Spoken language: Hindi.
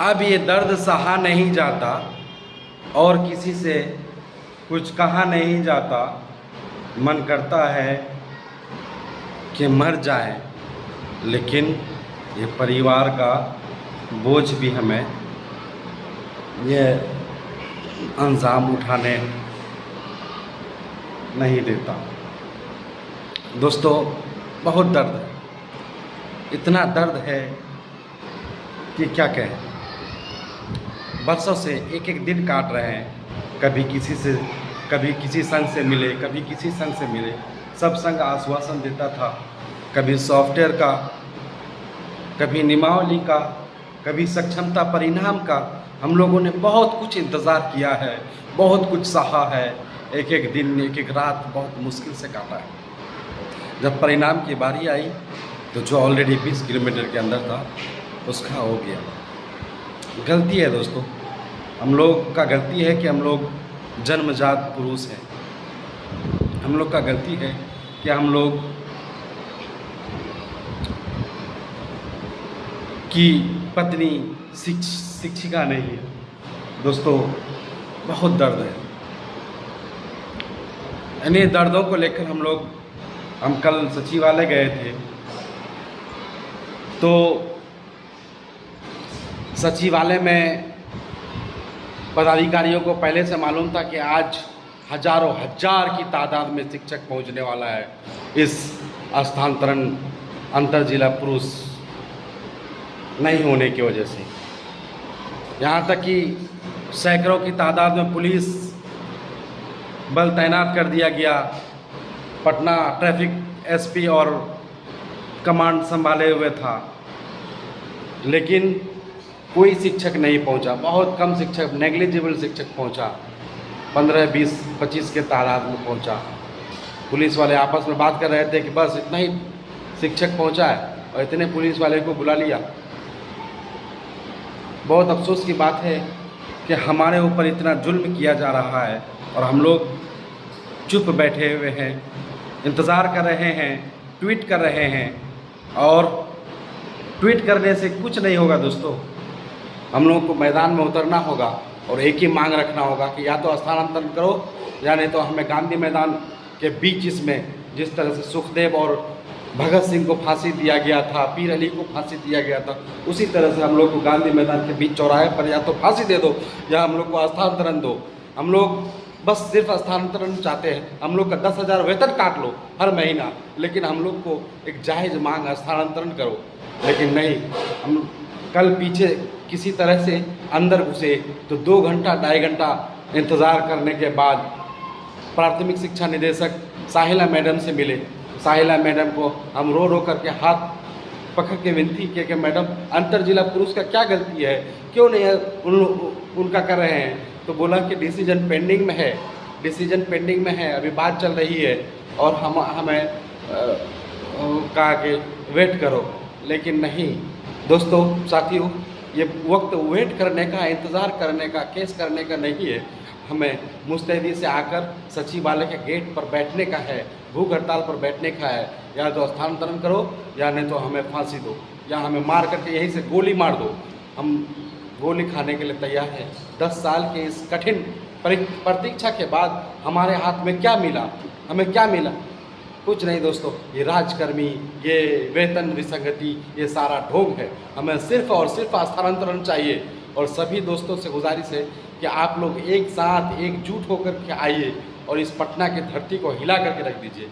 अब ये दर्द सहा नहीं जाता और किसी से कुछ कहा नहीं जाता। मन करता है कि मर जाए, लेकिन ये परिवार का बोझ भी हमें ये अंजाम उठाने नहीं देता। दोस्तों, बहुत दर्द है, इतना दर्द है कि क्या कहें। बरसों से एक एक दिन काट रहे हैं, कभी किसी संघ से मिले, कभी किसी संघ से मिले। सब संघ आश्वासन देता था, कभी सॉफ्टवेयर का, कभी नियमावली का, कभी सक्षमता परिणाम का। हम लोगों ने बहुत कुछ इंतज़ार किया है, बहुत कुछ सहा है, एक एक दिन एक एक रात बहुत मुश्किल से काटा है। जब परिणाम की बारी आई तो जो ऑलरेडी 20 किलोमीटर के अंदर था उसका हो गया। गलती है दोस्तों, हम लोग का गलती है कि हम लोग जन्मजात पुरुष हैं। हम लोग का गलती है कि हम लोग की पत्नी शिक्षिका नहीं है। दोस्तों, बहुत दर्द है। इन्हीं दर्दों को लेकर हम कल सचिवालय गए थे। तो सचिवालय में पदाधिकारियों को पहले से मालूम था कि आज हजारों हजार की तादाद में शिक्षक पहुंचने वाला है इस स्थानांतरण अंतर जिला पुरुष नहीं होने की वजह से। यहाँ तक कि सैकड़ों की तादाद में पुलिस बल तैनात कर दिया गया। पटना ट्रैफिक एसपी और कमांड संभाले हुए था, लेकिन कोई शिक्षक नहीं पहुंचा। बहुत कम शिक्षक, नेग्लिजिबल शिक्षक पहुंचा, 15, 20, 25 के तादाद में पहुंचा। पुलिस वाले आपस में बात कर रहे थे कि बस इतना ही शिक्षक पहुंचा है और इतने पुलिस वाले को बुला लिया। बहुत अफसोस की बात है कि हमारे ऊपर इतना जुल्म किया जा रहा है और हम लोग चुप बैठे हुए हैं, इंतज़ार कर रहे हैं, ट्वीट कर रहे हैं। और ट्वीट करने से कुछ नहीं होगा दोस्तों। हम लोगों को मैदान में उतरना होगा और एक ही मांग रखना होगा कि या तो स्थानांतरण करो या नहीं तो हमें गांधी मैदान के बीच इसमें जिस तरह से सुखदेव और भगत सिंह को फांसी दिया गया था, पीर अली को फांसी दिया गया था, उसी तरह से हम लोग को गांधी मैदान के बीच चौराहे पर या तो फांसी दे दो या हम लोग को स्थानांतरण दो। हम लोग बस सिर्फ स्थानांतरण चाहते हैं। हम लोग का 10,000 वेतन काट लो हर महीना, लेकिन हम लोग को एक जायज़ मांग स्थानांतरण करो। लेकिन नहीं, हम कल पीछे किसी तरह से अंदर घुसे तो 2 घंटा 2.5 घंटा इंतज़ार करने के बाद प्राथमिक शिक्षा निदेशक साहिला मैडम से मिले। साहिला मैडम को हम रो रो करके हाथ पकड़ के विनती किए कि मैडम, अंतर जिला पुरुष का क्या गलती है, क्यों नहीं है उनका कर रहे हैं। तो बोला कि डिसीजन पेंडिंग में है, डिसीजन पेंडिंग में है, अभी बात चल रही है और हमें कहा कि वेट करो। लेकिन नहीं दोस्तों, साथियों, ये वक्त वेट करने का, इंतज़ार करने का, केस करने का नहीं है। हमें मुस्तैदी से आकर सचिवालय के गेट पर बैठने का है, भूख हड़ताल पर बैठने का है। या तो स्थानांतरण करो या नहीं तो हमें फांसी दो या हमें मार करके यहीं से गोली मार दो। हम गोली खाने के लिए तैयार हैं। 10 साल के इस कठिन प्रतीक्षा के बाद हमारे हाथ में क्या मिला? हमें क्या मिला? कुछ नहीं दोस्तों। ये राजकर्मी, ये वेतन विसंगति, ये सारा ढोंग है। हमें सिर्फ और सिर्फ स्थानांतरण चाहिए। और सभी दोस्तों से गुजारिश है कि आप लोग एक साथ एकजुट होकर के आइए और इस पटना की धरती को हिला करके रख दीजिए।